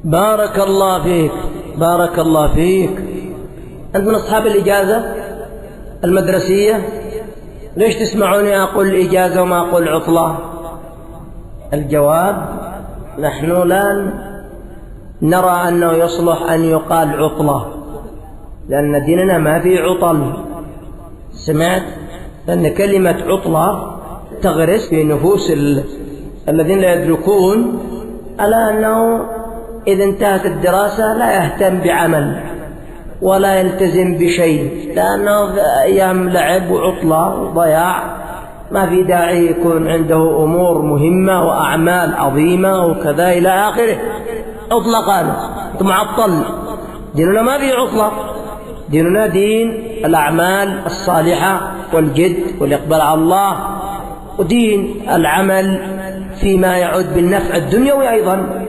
بارك الله فيك، بارك الله فيك. أنت من أصحاب الإجازة المدرسية؟ ليش تسمعوني أقول إجازة وما أقول عطلة؟ الجواب: نحن لا نرى أنه يصلح أن يقال عطلة، لأن ديننا ما فيه عطل. سمعت؟ لأن كلمة عطلة تغرس في نفوس الذين لا يدركون على أنه إذا انتهت الدراسة لا يهتم بعمل ولا يلتزم بشيء، لأنه أيام لعب وعطلة وضياع، ما في داعي يكون عنده أمور مهمة وأعمال عظيمة وكذا إلى آخره. عطلة قالوا معطل. ديننا ما في عطلة، ديننا دين الأعمال الصالحة والجد والإقبال على الله، ودين العمل فيما يعود بالنفع الدنيوي أيضا.